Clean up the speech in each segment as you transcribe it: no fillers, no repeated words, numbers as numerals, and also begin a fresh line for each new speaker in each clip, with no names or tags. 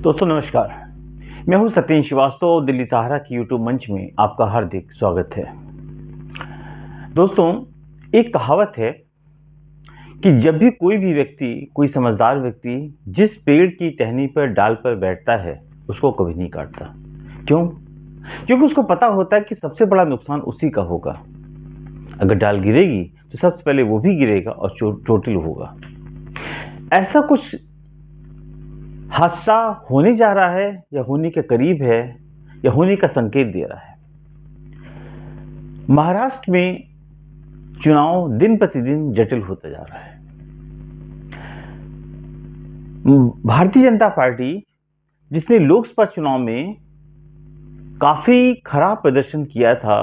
दोस्तों नमस्कार। मैं हूं सत्येंद्र श्रीवास्तव। दिल्ली सहारा की यूट्यूब मंच में आपका हार्दिक स्वागत है। दोस्तों, एक कहावत है कि जब भी कोई भी व्यक्ति, कोई समझदार व्यक्ति जिस पेड़ की टहनी पर डाल पर बैठता है उसको कभी नहीं काटता। क्यों? क्योंकि उसको पता होता है कि सबसे बड़ा नुकसान उसी का होगा। अगर डाल गिरेगी तो सबसे पहले वो भी गिरेगा और चोटिल होगा। ऐसा कुछ हादसा होने जा रहा है या होने के करीब है या होने का संकेत दे रहा है। महाराष्ट्र में चुनाव दिन प्रतिदिन जटिल होता जा रहा है। भारतीय जनता पार्टी, जिसने लोकसभा चुनाव में काफी खराब प्रदर्शन किया था,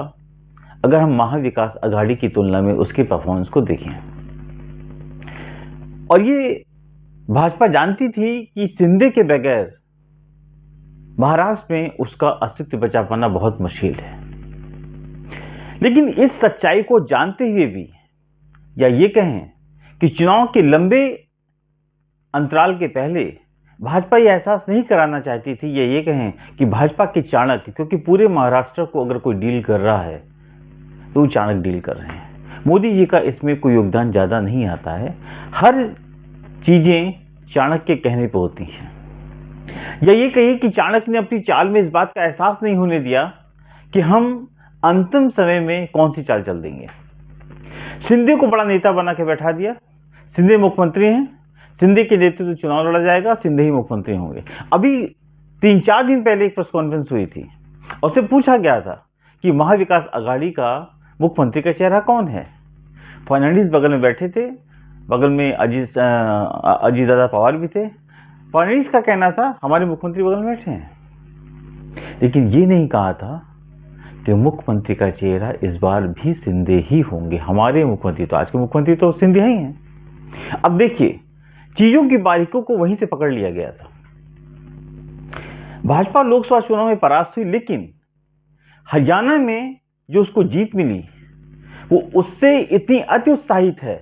अगर हम महाविकास आघाड़ी की तुलना में उसके परफॉर्मेंस को देखें, और ये भाजपा जानती थी कि शिंदे के बगैर महाराष्ट्र में उसका अस्तित्व बचा पाना बहुत मुश्किल है। लेकिन इस सच्चाई को जानते हुए भी, या ये कहें कि चुनाव के लंबे अंतराल के पहले भाजपा ये एहसास नहीं कराना चाहती थी, या ये कहें कि भाजपा के चाणक्य, क्योंकि पूरे महाराष्ट्र को अगर कोई डील कर रहा है तो वो चाणक्य डील कर रहे हैं। मोदी जी का इसमें कोई योगदान ज़्यादा नहीं आता है। हर चीज़ें चाणक्य के कहने पर होती हैं। या ये कहिए कि चाणक्य ने अपनी चाल में इस बात का एहसास नहीं होने दिया कि हम अंतिम समय में कौन सी चाल चल देंगे। शिंदे को बड़ा नेता बना के बैठा दिया। शिंदे मुख्यमंत्री हैं, शिंदे के नेतृत्व चुनाव लड़ा जाएगा, शिंदे ही मुख्यमंत्री होंगे। अभी 3-4 दिन पहले एक प्रेस कॉन्फ्रेंस हुई थी और उससे पूछा गया था कि महाविकास आघाड़ी का मुख्यमंत्री का चेहरा कौन है। फर्नांडिस बगल में बैठे थे, बगल में अजीत दादा पवार भी थे। फर्नांडिस का कहना था हमारे मुख्यमंत्री बगल में बैठे हैं, लेकिन ये नहीं कहा था कि मुख्यमंत्री का चेहरा इस बार भी शिंदे ही होंगे। हमारे मुख्यमंत्री तो, आज के मुख्यमंत्री तो शिंदे ही हैं। अब देखिए, चीजों की बारीकियों को वहीं से पकड़ लिया गया था। भाजपा लोकसभा चुनाव में परास्त हुई, लेकिन हरियाणा में जो उसको जीत मिली वो उससे इतनी अति उत्साहित है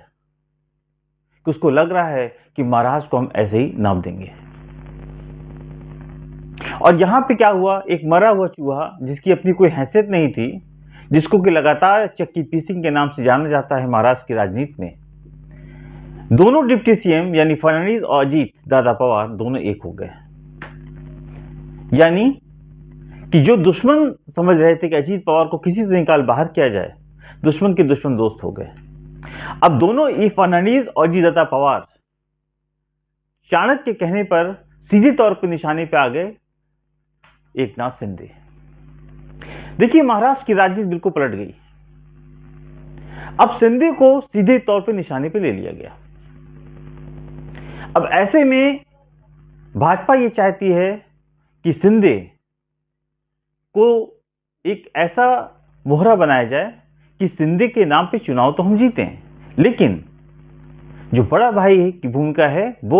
कि उसको लग रहा है कि महाराष्ट्र को हम ऐसे ही नाप देंगे। और यहां पे क्या हुआ, एक मरा हुआ चूहा जिसकी अपनी कोई हैसियत नहीं थी, जिसको कि लगातार चक्की पीसिंग के नाम से जाना जाता है महाराष्ट्र की राजनीति में, दोनों डिप्टी सीएम यानी फर्नांडिस और अजीत दादा पवार दोनों एक हो गए। यानी कि जो दुश्मन समझ रहे थे कि अजीत पवार को किसी से निकाल बाहर किया जाए, दुश्मन के दुश्मन दोस्त हो गए। अब दोनों ही फर्नांडिस और अजीत दादा पवार चाणक्य के कहने पर सीधे तौर पर निशाने पे आ गए एकनाथ शिंदे। देखिए, महाराष्ट्र की राजनीति बिल्कुल पलट गई। अब शिंदे को सीधे तौर पे निशाने पे ले लिया गया। अब ऐसे में भाजपा ये चाहती है कि शिंदे को एक ऐसा मोहरा बनाया जाए कि शिंदे के नाम पे चुनाव तो हम जीते हैं, लेकिन जो बड़ा भाई की भूमिका है वो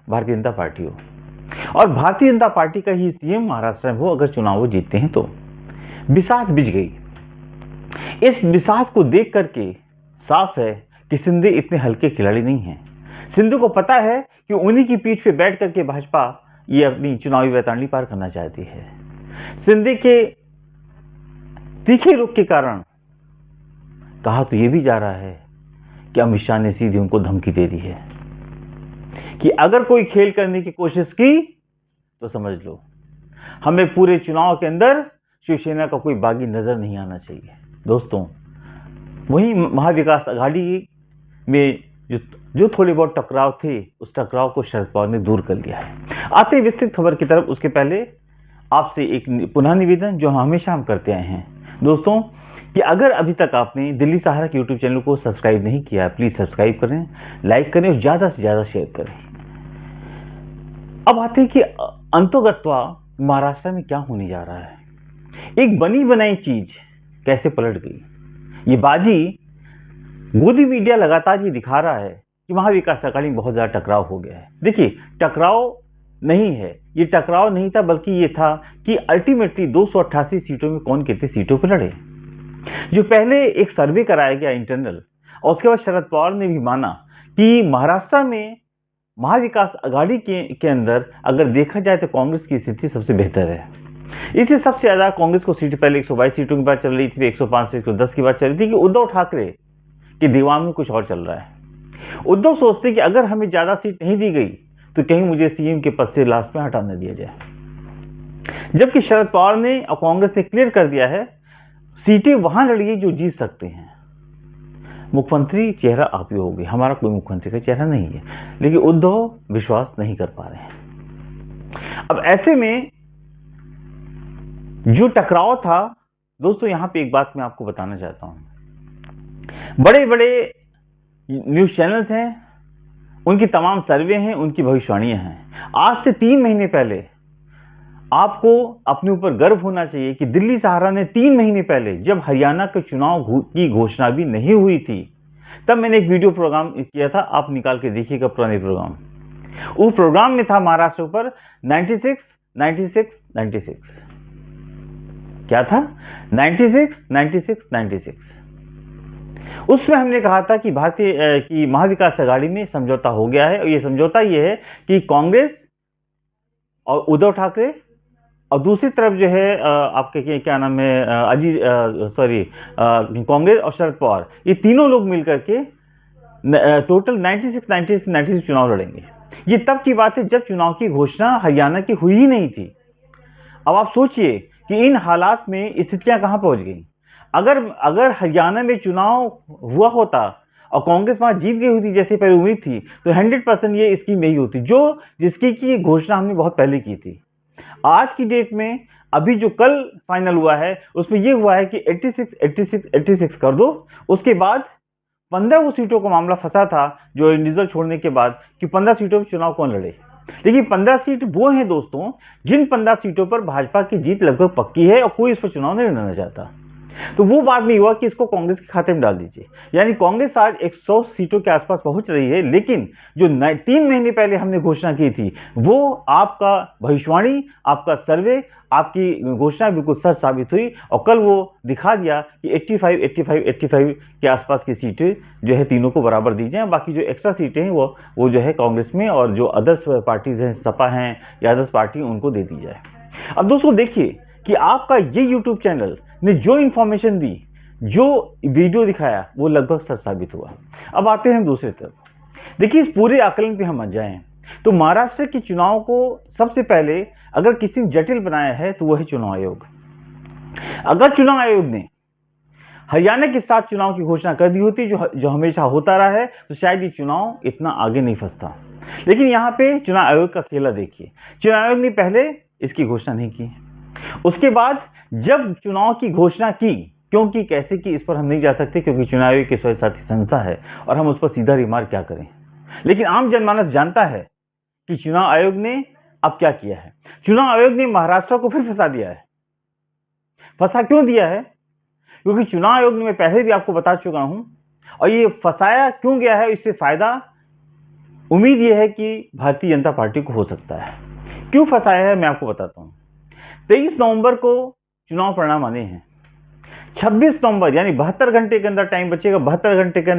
भारतीय जनता पार्टी हो, और भारतीय जनता पार्टी का ही सीएम महाराष्ट्र में हो अगर चुनाव वो जीतते हैं तो। बिसात बिछ गई। इस बिसात को देख करके साफ है कि शिंदे इतने हल्के खिलाड़ी नहीं हैं। शिंदे को पता है कि उन्हीं की पीठ पे बैठ करके भाजपा ये अपनी चुनावी वैतरणी पार करना चाहती है। शिंदे के तीखे रुख के कारण कहा तो ये भी जा रहा है कि अमित शाह ने सीधे उनको धमकी दे दी है कि अगर कोई खेल करने की कोशिश की तो समझ लो हमें पूरे चुनाव के अंदर शिवसेना का कोई बागी नजर नहीं आना चाहिए। दोस्तों, वहीं महाविकास आघाड़ी में जो थोड़े बहुत टकराव थे, उस टकराव को शरद पवार ने दूर कर लिया है। आते विस्तृत खबर की तरफ, उसके पहले आपसे एक पुनः निवेदन जो हमेशा हम करते आए हैं दोस्तों, कि अगर अभी तक आपने दिल्ली सहारा के यूट्यूब चैनल को सब्सक्राइब नहीं किया, प्लीज सब्सक्राइब करें, लाइक करें और ज्यादा से ज्यादा शेयर करें। अब आते हैं कि अंतोगत्वा महाराष्ट्र में क्या होने जा रहा है। एक बनी बनाई चीज कैसे पलट गई। ये बाजी मोदी मीडिया लगातार ये दिखा रहा है कि महाविकास आघाड़ी में बहुत ज्यादा टकराव हो गया है। देखिए, टकराव नहीं है, ये टकराव नहीं था, बल्कि ये था कि अल्टीमेटली 288 सीटों में कौन कितनी सीटों पर लड़े। जो पहले एक सर्वे कराया गया इंटरनल, और उसके बाद शरद पवार ने भी माना कि महाराष्ट्र में महाविकास आघाड़ी के अंदर अगर देखा जाए तो कांग्रेस की स्थिति सबसे बेहतर है। इससे सबसे ज़्यादा कांग्रेस को सीट पहले 122 सीटों की बात चल रही थी, 105 से 110 की बात चल रही थी कि उद्धव ठाकरे के दिमाग में कुछ और चल रहा है। उद्धव सोचते कि अगर हमें ज़्यादा सीट नहीं दी गई तो कहीं मुझे सीएम के पद से लास्ट में हटा न दिया जाए, जबकि शरद पवार ने और कांग्रेस ने क्लियर कर दिया है सीटें वहां लड़िए जो जीत सकते हैं। मुख्यमंत्री चेहरा आप ही होगी, हमारा कोई मुख्यमंत्री का चेहरा नहीं है, लेकिन उद्धव विश्वास नहीं कर पा रहे हैं। अब ऐसे में जो टकराव था दोस्तों, यहां पे एक बात मैं आपको बताना चाहता हूं। बड़े बड़े न्यूज चैनल्स हैं, उनकी तमाम सर्वे हैं, उनकी भविष्यवाणियां हैं। आज से 3 महीने पहले आपको अपने ऊपर गर्व होना चाहिए कि दिल्ली सहारा ने 3 महीने पहले, जब हरियाणा के चुनाव की घोषणा भी नहीं हुई थी, तब मैंने एक वीडियो प्रोग्राम किया था, आप निकाल के देखिएगा पुराने प्रोग्राम। उस प्रोग्राम में था महाराष्ट्र पर 96 96 96, क्या था 96 96 96। उसमें हमने कहा था कि की महाविकास आघाड़ी में समझौता हो गया है, और ये समझौता ये है कि कांग्रेस और उद्धव ठाकरे और दूसरी तरफ जो है आपके क्या नाम है कांग्रेस और शरद पवार, ये तीनों लोग मिलकर के टोटल 96 चुनाव लड़ेंगे। ये तब की बात है जब चुनाव की घोषणा हरियाणा की हुई ही नहीं थी। अब आप सोचिए कि इन हालात में स्थितियां कहां पहुंच गई। अगर हरियाणा में चुनाव हुआ होता और कांग्रेस वहां जीत गई होती जैसे पहले उम्मीद थी, तो 100% ये स्कीम यही होती जिसकी की घोषणा हमने बहुत पहले की थी। आज की डेट में अभी जो कल फाइनल हुआ है उसमें यह हुआ है कि 86 कर दो। उसके बाद 15 वो सीटों का मामला फंसा था जो रिजल्ट छोड़ने के बाद कि 15 सीटों पर चुनाव कौन लड़े। लेकिन 15 सीट वो हैं दोस्तों जिन 15 सीटों पर भाजपा की जीत लगभग पक्की है और कोई इस पर चुनाव नहीं लड़ना चाहता। तो वो बात नहीं हुआ कि इसको कांग्रेस के खाते में डाल दीजिए। यानी कांग्रेस आज 100 सीटों के आसपास पहुंच रही है, लेकिन जो 3 महीने पहले हमने घोषणा की थी वो आपका भविष्यवाणी, आपका सर्वे, आपकी घोषणा बिल्कुल सच साबित हुई और कल वो दिखा दिया कि 85 के आसपास की सीटें जो है तीनों को बराबर दी जाए। बाकी जो एक्स्ट्रा सीटें हैं वो जो है कांग्रेस में और जो अदर्स पार्टीज हैं, सपा हैं या अदर्स पार्टी, उनको दे दी जाए। अब दोस्तों देखिए कि आपका ये यूट्यूब चैनल ने जो इंफॉर्मेशन दी, जो वीडियो दिखाया, वो लगभग सच साबित हुआ। अब आते हैं दूसरी तरफ। देखिए इस पूरे आकलन पे हम आ जाएं तो महाराष्ट्र के चुनाव को सबसे पहले अगर किसी ने जटिल बनाया है तो वह है चुनाव आयोग। अगर चुनाव आयोग ने हरियाणा के साथ चुनाव की घोषणा कर दी होती जो हमेशा होता रहा है, तो शायद ये चुनाव इतना आगे नहीं फंसता। लेकिन यहां पे चुनाव आयोग का खेला देखिए। चुनाव आयोग ने पहले इसकी घोषणा नहीं की, उसके बाद जब चुनाव की घोषणा की, क्योंकि कैसे की इस पर हम नहीं जा सकते क्योंकि चुनाव आयोग की स्वयंशासित संस्था है और हम उस पर सीधा रिमार्क क्या करें। लेकिन आम जनमानस जानता है कि चुनाव आयोग ने अब क्या किया है। चुनाव आयोग ने महाराष्ट्र को फिर फंसा दिया है। फंसा क्यों दिया है? क्योंकि चुनाव आयोग ने, मैं पहले भी आपको बता चुका हूं, और ये फंसाया क्यों गया है, इससे फायदा उम्मीद यह है कि भारतीय जनता पार्टी को हो सकता है। क्यों फंसाया है मैं आपको बताता हूं। 23 नवंबर को चुनाव परिणाम आने हैं। 26 नवंबर यानी 72 घंटे के अंदर टाइम बचेगा। 72 घंटे के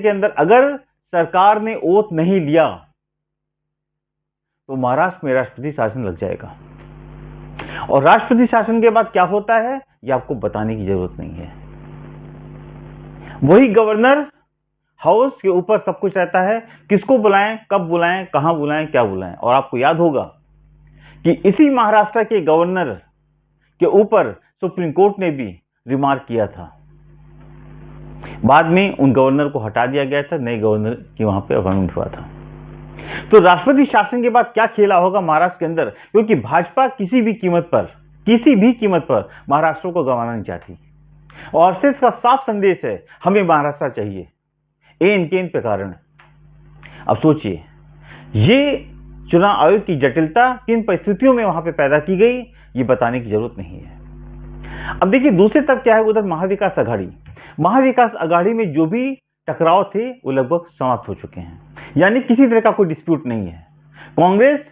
अंदर अगर सरकार ने ओथ नहीं लिया तो महाराष्ट्र में राष्ट्रपति शासन लग जाएगा। और राष्ट्रपति शासन के बाद क्या होता है ये आपको बताने की जरूरत नहीं है। वही गवर्नर हाउस के ऊपर सब कुछ रहता है, किसको बुलाएं, कब बुलाएं, कहां बुलाएं, क्या बुलाएं। और आपको याद होगा कि इसी महाराष्ट्र के गवर्नर के ऊपर सुप्रीम कोर्ट ने भी रिमार्क किया था। बाद में उन गवर्नर को हटा दिया गया था, नए गवर्नर की वहां पे अपॉइंटमेंट हुआ था। तो राष्ट्रपति शासन के बाद क्या खेला होगा महाराष्ट्र के अंदर, क्योंकि भाजपा किसी भी कीमत पर महाराष्ट्र को गंवाना नहीं चाहती। और आरएसएस का साफ संदेश है, हमें महाराष्ट्र चाहिए, एन पे कारण। अब सोचिए ये चुनाव आयोग की जटिलता किन परिस्थितियों में वहां पे पैदा की गई, ये बताने की जरूरत नहीं है। अब देखिए दूसरी तरफ क्या है, उधर महाविकास आघाड़ी में जो भी टकराव थे वो लगभग समाप्त हो चुके हैं। यानी किसी तरह का कोई डिस्प्यूट नहीं है। कांग्रेस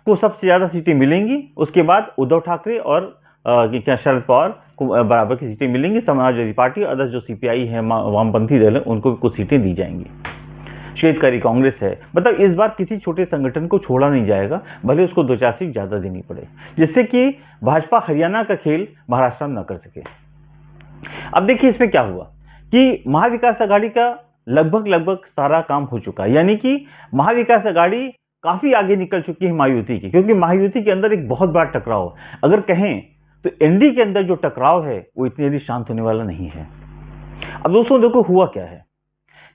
को सबसे ज्यादा सीटें मिलेंगी, उसके बाद उद्धव ठाकरे और शरद पवार को बराबर की सीटें मिलेंगी। समाजवादी पार्टी, अदर जो सीपीआई है, वामपंथी दल है, उनको भी कुछ सीटें दी जाएंगी। श्वेतकारी कांग्रेस है। मतलब इस बार किसी छोटे संगठन को छोड़ा नहीं जाएगा, भले उसको 2-4 सीट ज़्यादा देनी पड़े, जिससे कि भाजपा हरियाणा का खेल महाराष्ट्र में न कर सके। अब देखिए इसमें क्या हुआ कि महाविकास आघाड़ी का लगभग सारा काम हो चुका है, यानी कि महाविकास आघाड़ी काफी आगे निकल चुकी है महायुति की, क्योंकि महायुति के अंदर एक बहुत बड़ा टकराव, अगर कहें तो एनडीए के अंदर जो टकराव है वो इतनी जल्दी शांत होने वाला नहीं है। अब दोस्तों देखो हुआ क्या है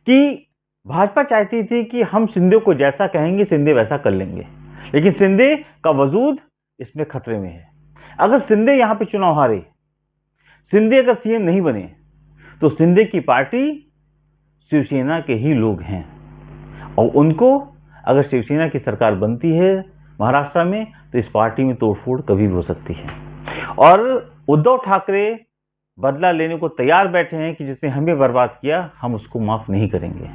कि भाजपा चाहती थी कि हम शिंदे को जैसा कहेंगे शिंदे वैसा कर लेंगे, लेकिन शिंदे का वजूद इसमें खतरे में है। अगर शिंदे यहां पे चुनाव हारे, शिंदे अगर सीएम नहीं बने, तो शिंदे की पार्टी शिवसेना के ही लोग हैं, और उनको अगर शिवसेना की सरकार बनती है महाराष्ट्र में तो इस पार्टी में तोड़फोड़ कभी भी हो सकती है। और उद्धव ठाकरे बदला लेने को तैयार बैठे हैं कि जिसने हमें बर्बाद किया हम उसको माफ नहीं करेंगे।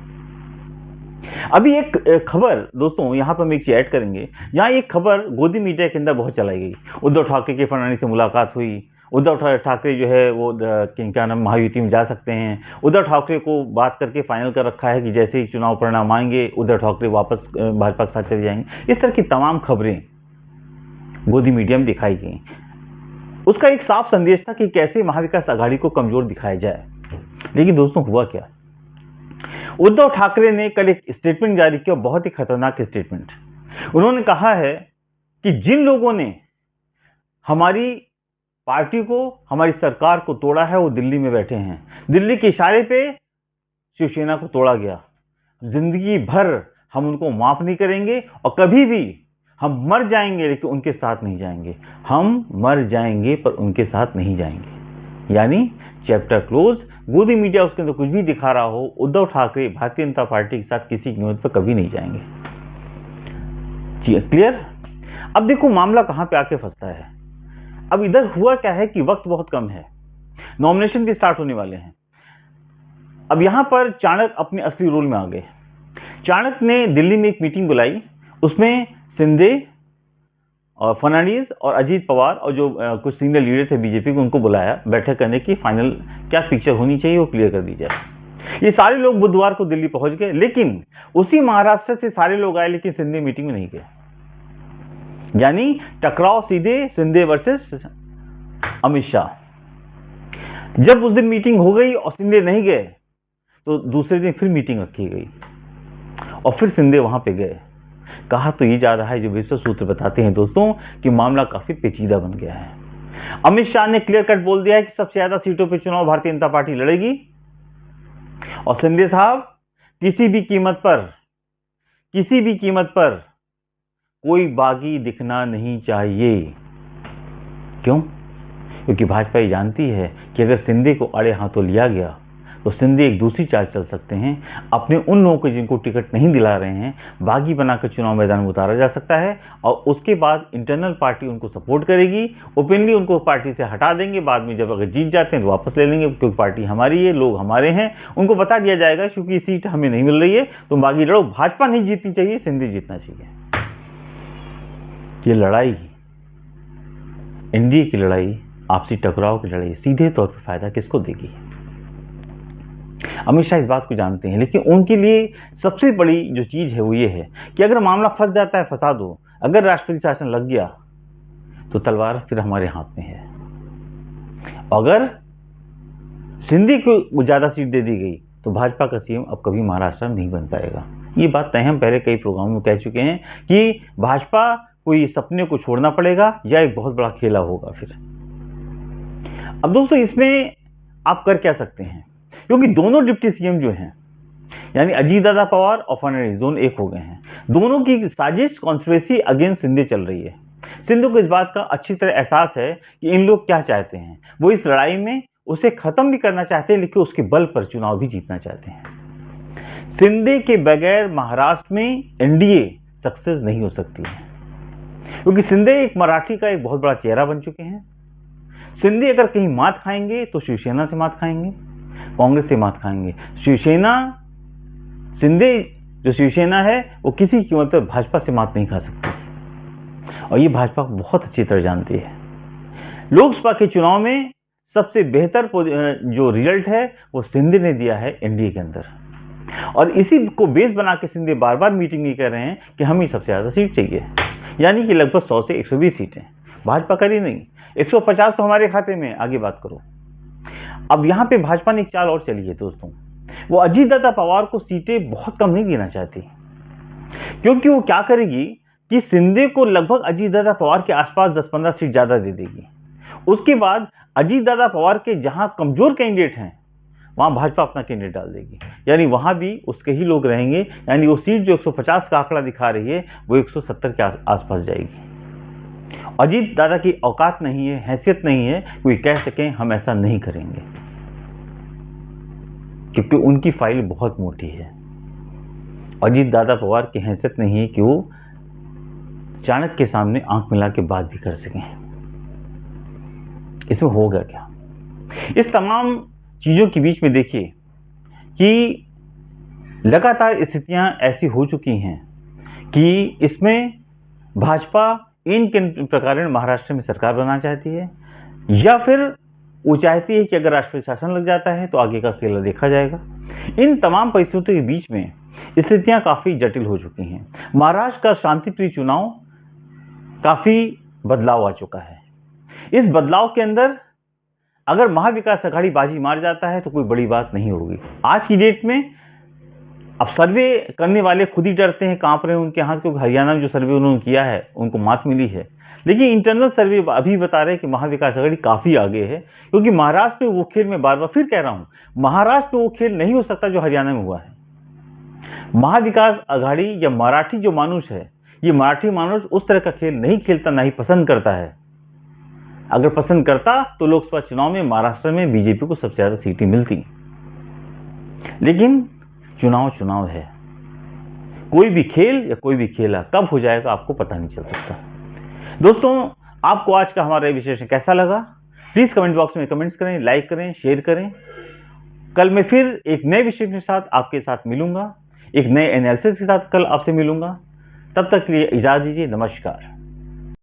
अभी एक खबर दोस्तों यहां पर हम एक चीज ऐड करेंगे, यहां एक खबर गोदी मीडिया के अंदर बहुत चलाई गई। उद्धव ठाकरे की फडणवीस से मुलाकात हुई, उद्धव ठाकरे जो है वो क्या नाम महायुति में जा सकते हैं, उद्धव ठाकरे को बात करके फाइनल कर रखा है कि जैसे ही चुनाव परिणाम आएंगे उद्धव ठाकरे वापस भाजपा के साथ चले जाएंगे। इस तरह की तमाम खबरें गोदी मीडिया में दिखाई गई। उसका एक साफ संदेश था कि कैसे महाविकास आघाड़ी को कमजोर दिखाया जाए। लेकिन दोस्तों हुआ क्या, उद्धव ठाकरे ने कल एक स्टेटमेंट जारी किया, बहुत ही खतरनाक स्टेटमेंट। उन्होंने कहा है कि जिन लोगों ने हमारी पार्टी को, हमारी सरकार को तोड़ा है वो दिल्ली में बैठे हैं, दिल्ली के इशारे पे शिवसेना को तोड़ा गया, जिंदगी भर हम उनको माफ नहीं करेंगे और कभी भी हम मर जाएंगे लेकिन उनके साथ नहीं जाएंगे, हम मर जाएंगे पर उनके साथ नहीं जाएंगे। यानी चैप्टर क्लोज। गोदी मीडिया उसके अंदर कुछ भी दिखा रहा हो, उद्धव ठाकरे भारतीय जनता पार्टी के साथ किसी कीमत पर कभी नहीं जाएंगे। क्लियर। अब देखो मामला कहां पे आके फंसता है। अब इधर हुआ क्या है कि वक्त बहुत कम है, नॉमिनेशन भी स्टार्ट होने वाले हैं। अब यहां पर चाणक्य अपने असली रोल में आ गए। चाणक्य ने दिल्ली में एक मीटिंग बुलाई, उसमें शिंदे और फडणवीस और अजीत पवार और जो कुछ सीनियर लीडर थे बीजेपी के उनको बुलाया बैठक करने की, फाइनल क्या पिक्चर होनी चाहिए वो क्लियर कर दी जाए। ये सारे लोग बुधवार को दिल्ली पहुंच गए, लेकिन उसी महाराष्ट्र से सारे लोग आए लेकिन शिंदे मीटिंग में नहीं गए। यानी टकराव सीधे शिंदे वर्सेस अमित शाह। जब उस दिन मीटिंग हो गई और शिंदे नहीं गए तो दूसरे दिन फिर मीटिंग रखी गई और फिर शिंदे वहां पे गए। कहा तो ये जा रहा है, जो विश्व सूत्र बताते हैं दोस्तों, कि मामला काफी पेचीदा बन गया है। अमित शाह ने क्लियर कट बोल दिया है कि सबसे ज्यादा सीटों पे चुनाव भारतीय जनता पार्टी लड़ेगी, और शिंदे साहब किसी भी कीमत पर कोई बागी दिखना नहीं चाहिए। क्यों? क्योंकि भाजपा ये जानती है कि अगर शिंदे को अड़े हाथों लिया गया तो शिंदे एक दूसरी चाल चल सकते हैं, अपने उन लोगों को जिनको टिकट नहीं दिला रहे हैं बागी बनाकर चुनाव मैदान में उतारा जा सकता है, और उसके बाद इंटरनल पार्टी उनको सपोर्ट करेगी, ओपनली उनको पार्टी से हटा देंगे, बाद में जब अगर जीत जाते हैं तो वापस ले लेंगे, क्योंकि पार्टी हमारी है, लोग हमारे हैं। उनको बता दिया जाएगा क्योंकि ये सीट हमें नहीं मिल रही है, तुम बागी लड़ो, भाजपा नहीं जीतनी चाहिए, शिंदे जीतना चाहिए। ये लड़ाई, एनडीए की लड़ाई, आपसी टकराव की लड़ाई सीधे तौर पर फायदा किसको देगी? अमित शाह इस बात को जानते हैं, लेकिन उनके लिए सबसे बड़ी जो चीज है वो ये है कि अगर मामला फंस जाता है फंसा दो, अगर राष्ट्रपति शासन लग गया तो तलवार फिर हमारे हाथ में है। अगर शिंदे को ज्यादा सीट दे दी गई तो भाजपा का सीएम अब कभी महाराष्ट्र में नहीं बन पाएगा। ये बात तय हम पहले कई प्रोग्रामों में कह चुके हैं कि भाजपा को ये सपने को छोड़ना पड़ेगा या एक बहुत बड़ा खेला होगा फिर। अब दोस्तों इसमें आप कर क्या सकते हैं, क्योंकि दोनों डिप्टी सीएम जो हैं यानी अजीत दादा पवार और फडणवीस दोनों एक हो गए हैं, दोनों की साजिश कॉन्स्पिरेसी अगेंस्ट शिंदे चल रही है। शिंदे को इस बात का अच्छी तरह एहसास है कि इन लोग क्या चाहते हैं, वो इस लड़ाई में उसे खत्म भी करना चाहते हैं, लेकिन उसके बल पर चुनाव भी जीतना चाहते हैं। शिंदे के बगैर महाराष्ट्र में एनडीए सक्सेस नहीं हो सकती है, क्योंकि शिंदे एक मराठी का एक बहुत बड़ा चेहरा बन चुके हैं। शिंदे अगर कहीं मात खाएंगे तो शिवसेना से मात खाएंगे, कांग्रेस से मात खाएंगे। शिंदे जो शिवसेना है वो किसी कीमत पर भाजपा से मात नहीं खा सकती, और ये भाजपा बहुत अच्छी तरह जानती है। लोकसभा के चुनाव में सबसे बेहतर जो रिजल्ट है वो शिंदे ने दिया है एनडीए के अंदर। और इसी को बेस बना के सिंधे बार बार मीटिंग नहीं कर रहे हैं कि हमें सबसे ज़्यादा सीट चाहिए, यानी कि लगभग 100 से 120 सीटें। भाजपा करी नहीं, 150 तो हमारे खाते में, आगे बात करो। अब यहाँ पे भाजपा ने एक चाल और चली है दोस्तों, वो अजीतदादा पवार को सीटें बहुत कम नहीं देना चाहती, क्योंकि वो क्या करेगी कि सिंधे को लगभग अजीतदादा पवार के आसपास 10-15 सीट ज़्यादा दे देगी। उसके बाद अजीतदादा पवार के जहां कमजोर कैंडिडेट हैं वहां भाजपा अपना कैंडिडेट डाल देगी, यानी वहां भी उसके ही लोग रहेंगे, यानी वो सीट जो 150 का आंकड़ा दिखा रही है वो 170 के आसपास जाएगी। अजीत दादा की औकात नहीं है, हैसियत नहीं है कोई कह सके हम ऐसा नहीं करेंगे, क्योंकि उनकी फाइल बहुत मोटी है। अजीत दादा पवार की हैसियत नहीं है कि वो चाणक्य के सामने आंख मिला के बात भी कर सकें। इसमें होगा क्या? इस तमाम चीज़ों के बीच में देखिए कि लगातार स्थितियां ऐसी हो चुकी हैं कि इसमें भाजपा इन किन प्रकार महाराष्ट्र में सरकार बनाना चाहती है, या फिर वो चाहती है कि अगर राष्ट्रपति शासन लग जाता है तो आगे का खेल देखा जाएगा। इन तमाम परिस्थितियों के बीच में स्थितियां काफ़ी जटिल हो चुकी हैं। महाराष्ट्र का शांतिप्रिय चुनाव काफ़ी बदलाव आ चुका है। इस बदलाव के अंदर अगर महाविकास अघाड़ी बाजी मार जाता है तो कोई बड़ी बात नहीं होगी। आज की डेट में अब सर्वे करने वाले खुद ही डरते हैं, कांप रहे हैं उनके हाथ, क्योंकि हरियाणा में जो सर्वे उन्होंने किया है उनको मात मिली है। लेकिन इंटरनल सर्वे अभी बता रहे हैं कि महाविकास अघाड़ी काफ़ी आगे है, क्योंकि महाराष्ट्र में वो खेल, मैं बार बार फिर कह रहा हूँ, महाराष्ट्र में वो खेल नहीं हो सकता जो हरियाणा में हुआ है। महाविकास अघाड़ी या मराठी जो मानुष है, ये मराठी मानुष उस तरह का खेल नहीं खेलता, ना ही पसंद करता है। अगर पसंद करता तो लोकसभा चुनाव में महाराष्ट्र में बीजेपी को सबसे ज़्यादा सीटें मिलती। लेकिन चुनाव है, कोई भी खेल या कोई भी खेला कब हो जाएगा आपको पता नहीं चल सकता। दोस्तों, आपको आज का हमारा विश्लेषण कैसा लगा? प्लीज़ कमेंट बॉक्स में कमेंट्स करें, लाइक करें, शेयर करें। कल मैं फिर एक नए विषय के साथ आपके साथ मिलूंगा, एक नए एनालिसिस के साथ कल आपसे मिलूंगा। तब तक के लिए इजाज़त दीजिए। नमस्कार।